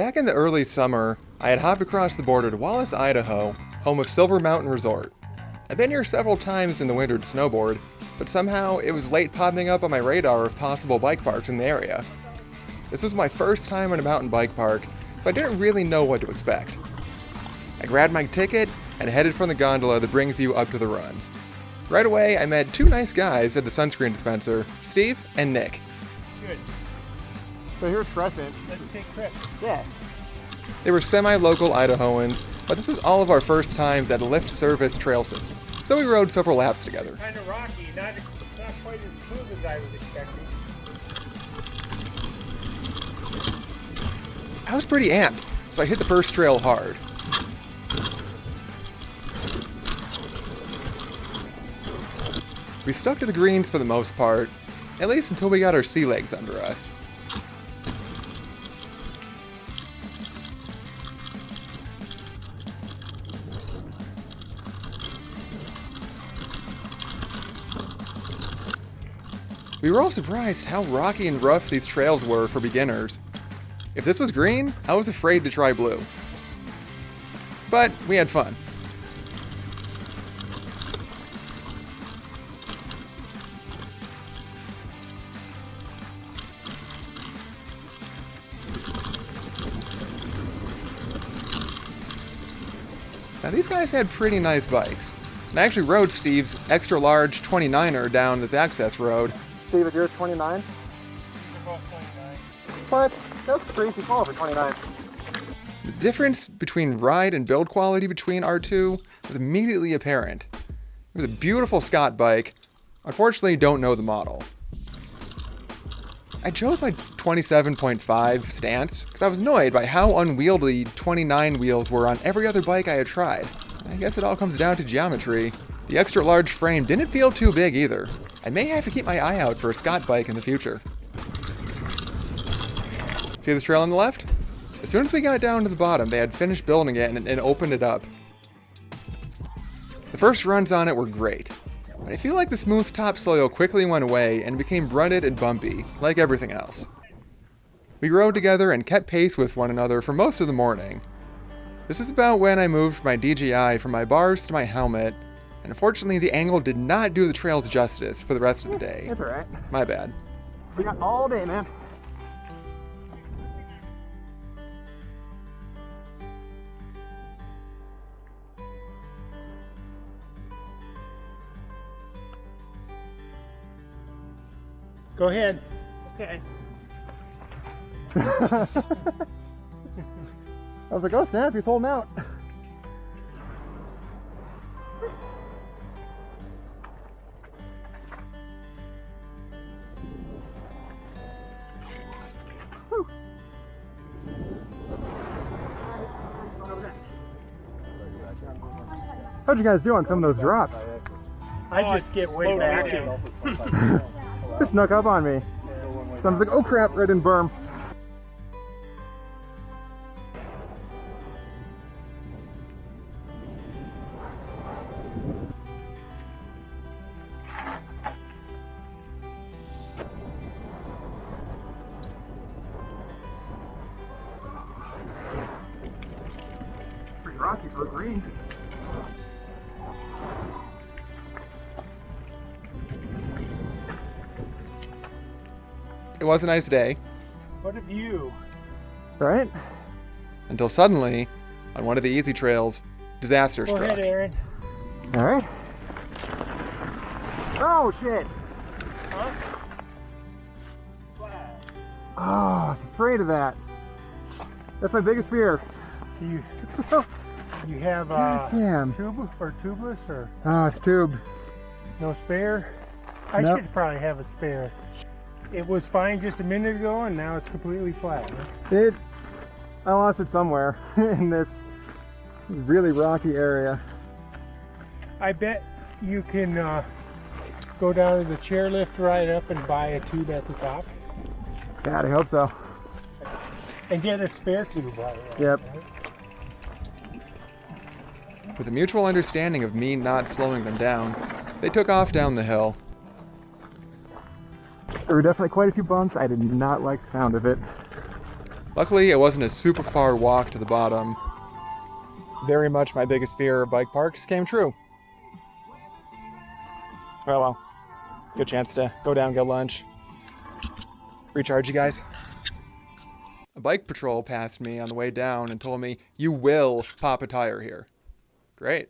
Back in the early summer, I had hopped across the border to Wallace, Idaho, home of Silver Mountain Resort. I've been here several times in the winter to snowboard, but somehow it was late popping up on my radar of possible bike parks in the area. This was my first time in a mountain bike park, so I didn't really know what to expect. I grabbed my ticket and headed for the gondola that brings you up to the runs. Right away, I met two nice guys at the sunscreen dispenser, Steve and Nick. Good. So here's Crescent. Let's take trips. Yeah. They were semi-local Idahoans, but this was all of our first times at a lift service trail system, so we rode several laps together. Kind of rocky, not quite as smooth as I was expecting. I was pretty amped, so I hit the first trail hard. We stuck to the greens for the most part, at least until we got our sea legs under us. We were all surprised how rocky and rough these trails were for beginners. If this was green, I was afraid to try blue. But we had fun. Now these guys had pretty nice bikes. And I actually rode Steve's extra large 29er down this access road. Steve, is yours 29? They're both 29. But that looks crazy small for 29. The difference between ride and build quality between our two was immediately apparent. It was a beautiful Scott bike. Unfortunately, don't know the model. I chose my 27.5 stance because I was annoyed by how unwieldy 29 wheels were on every other bike I had tried. I guess it all comes down to geometry. The extra large frame didn't feel too big either. I may have to keep my eye out for a Scott bike in the future. See this trail on the left? As soon as we got down to the bottom, they had finished building it and opened it up. The first runs on it were great, but I feel like the smooth topsoil quickly went away and became rutted and bumpy, like everything else. We rode together and kept pace with one another for most of the morning. This is about when I moved my DJI from my bars to my helmet, and unfortunately the angle did not do the trails justice for the rest of the day. That's alright. My bad. We got all day, man. Go ahead. Okay. I was like, oh snap, he's holding out. How'd you guys do on some of those drops? I just get way back and It snuck up on me. So I was like, oh crap, right in berm. Pretty rocky for a green. It was a nice day, what a view. Right? until suddenly, on one of the easy trails, disaster Go struck. ahead, Aaron. Alright. Oh shit! Huh? Oh, I was afraid of that. That's my biggest fear. You have Damn. tube or tubeless or Oh, it's tubed. no spare? I Nope. should probably have a spare. It was fine just a minute ago and now it's completely flat. Huh? I lost it somewhere in this really rocky area. I bet you can go down to the chairlift right up and buy a tube at the top God, I hope so. and get a spare tube right away. Yep. Right? With a mutual understanding of me not slowing them down, they took off down the hill. There were definitely quite a few bumps. I did not like the sound of it. Luckily, it wasn't a super far walk to the bottom. Very much my biggest fear of bike parks came true. Oh well, it's a good chance to go down, get lunch. Recharge, you guys. A bike patrol passed me on the way down and told me, "You will pop a tire here." Great.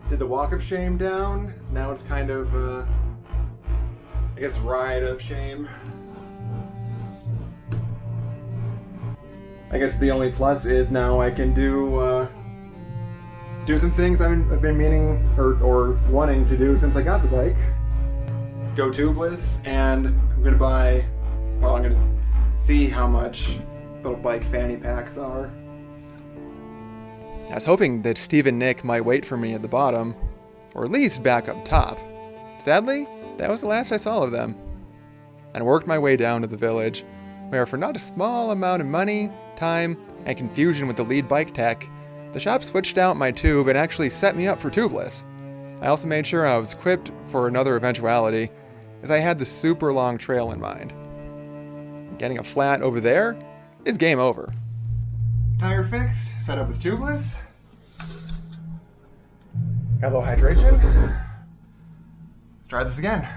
Did the walk of shame down. Now it's kind of, I guess, ride of shame. I guess the only plus is now I can do some things I've been meaning or wanting to do since I got the bike. Go tubeless, and I'm gonna see how much little bike fanny packs are. I was hoping that Steve and Nick might wait for me at the bottom, or at least back up top. Sadly, that was the last I saw of them. And I worked my way down to the village, where for not a small amount of money, time, and confusion with the lead bike tech, the shop switched out my tube and actually set me up for tubeless. I also made sure I was equipped for another eventuality, as I had the super long trail in mind. Getting a flat over there is game over. Tire fixed, set up with tubeless. Got a little hydration. Let's try this again.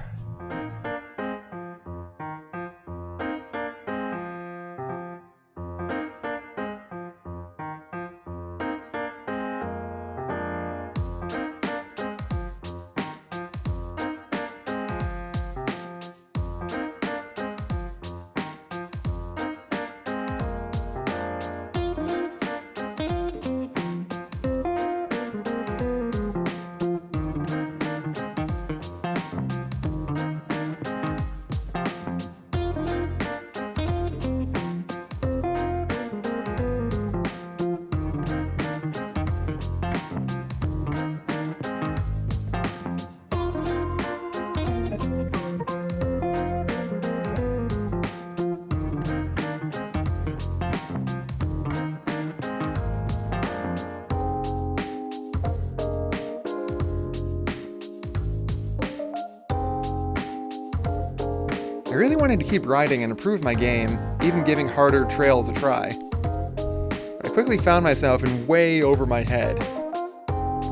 I really wanted to keep riding and improve my game, even giving harder trails a try. But I quickly found myself in way over my head,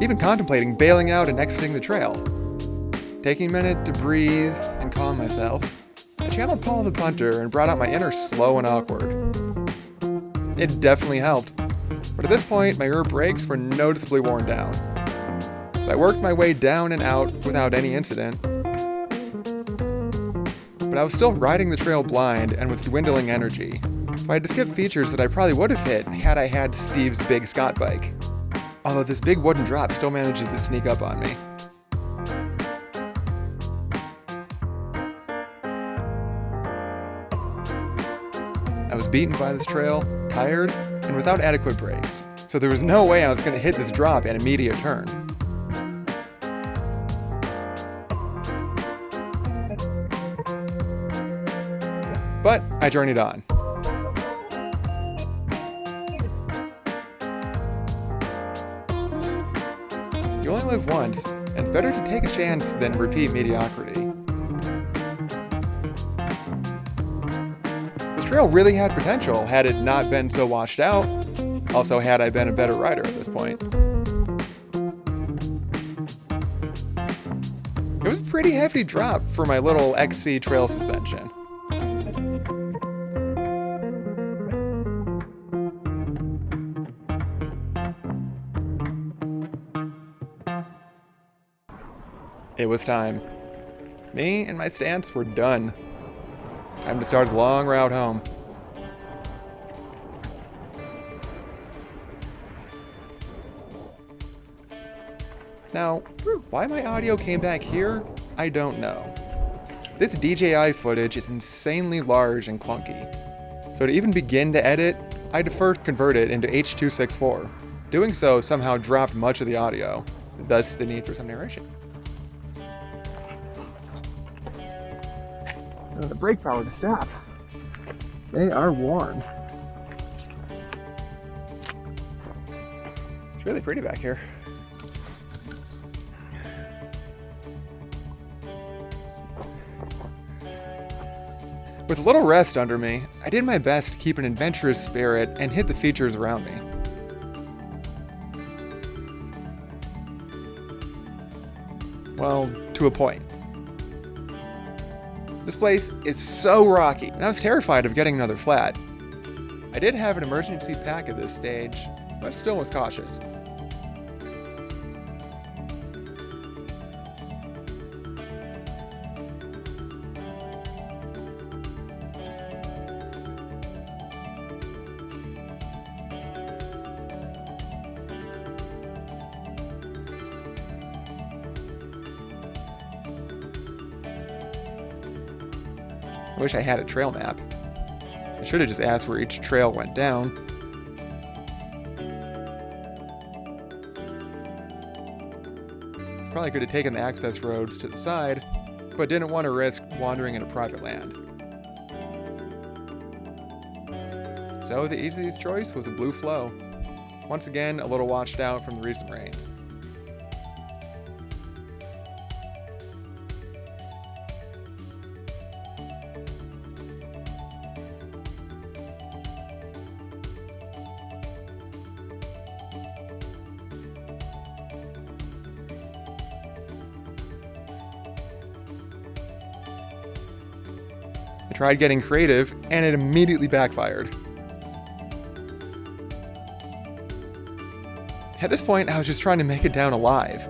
even contemplating bailing out and exiting the trail. Taking a minute to breathe and calm myself, I channeled Paul the punter and brought out my inner slow and awkward. It definitely helped, but at this point my rear brakes were noticeably worn down. So I worked my way down and out without any incident, but I was still riding the trail blind and with dwindling energy, so I had to skip features that I probably would have hit had I had Steve's big Scott bike. Although this big wooden drop still manages to sneak up on me. I was beaten by this trail, tired, and without adequate brakes, so there was no way I was going to hit this drop at immediate turn. But I journeyed on. You only live once, and it's better to take a chance than repeat mediocrity. This trail really had potential had it not been so washed out, also had I been a better rider at this point. It was a pretty hefty drop for my little XC trail suspension. It was time. Me and my stance were done. Time to start the long route home. Now, why my audio came back here, I don't know. This DJI footage is insanely large and clunky, so to even begin to edit, I had to first convert it into H.264. Doing so somehow dropped much of the audio, thus the need for some narration. The brake power to stop. They are worn. It's really pretty back here. With a little rest under me, I did my best to keep an adventurous spirit and hit the features around me. Well, to a point. This place is so rocky, and I was terrified of getting another flat. I did have an emergency pack at this stage, but still was cautious. I wish I had a trail map. I should have just asked where each trail went down. Probably could have taken the access roads to the side, but didn't want to risk wandering into private land. So the easiest choice was a blue flow. Once again, a little washed out from the recent rains. I tried getting creative, and it immediately backfired. At this point, I was just trying to make it down alive.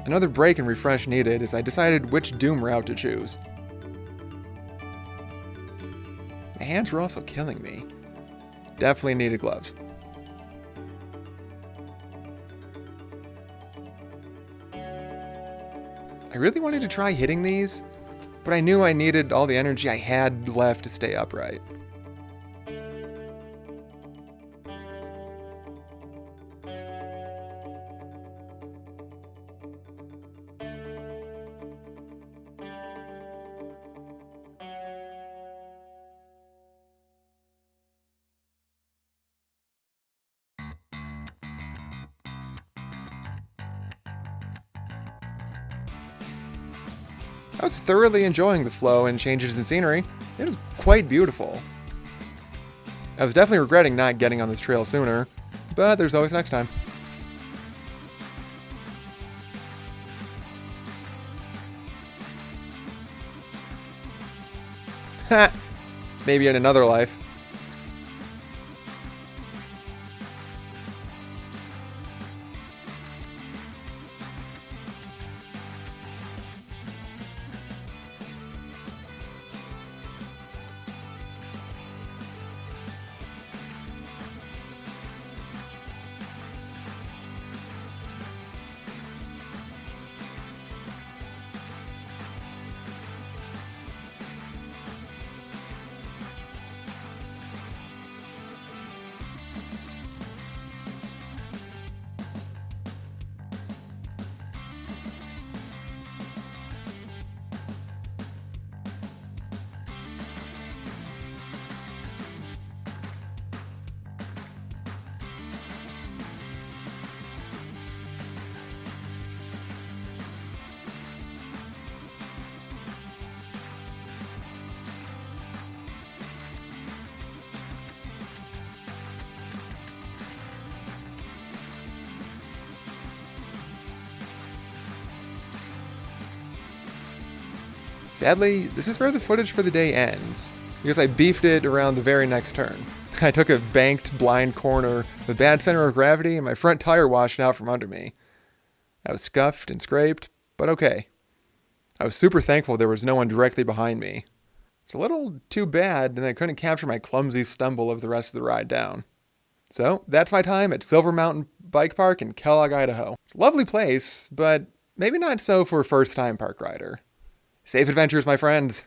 Another break and refresh needed as I decided which doom route to choose. My hands were also killing me. Definitely needed gloves. I really wanted to try hitting these, but I knew I needed all the energy I had left to stay upright. I was thoroughly enjoying the flow and changes in scenery. It was quite beautiful. I was definitely regretting not getting on this trail sooner, but there's always next time. Ha! Maybe in another life. Sadly, this is where the footage for the day ends, because I beefed it around the very next turn. I took a banked blind corner with bad center of gravity and my front tire washed out from under me. I was scuffed and scraped, but okay. I was super thankful there was no one directly behind me. It's a little too bad that I couldn't capture my clumsy stumble of the rest of the ride down. So, that's my time at Silver Mountain Bike Park in Kellog, Idaho. It's a lovely place, but maybe not so for a first-time park rider. Safe adventures, my friends!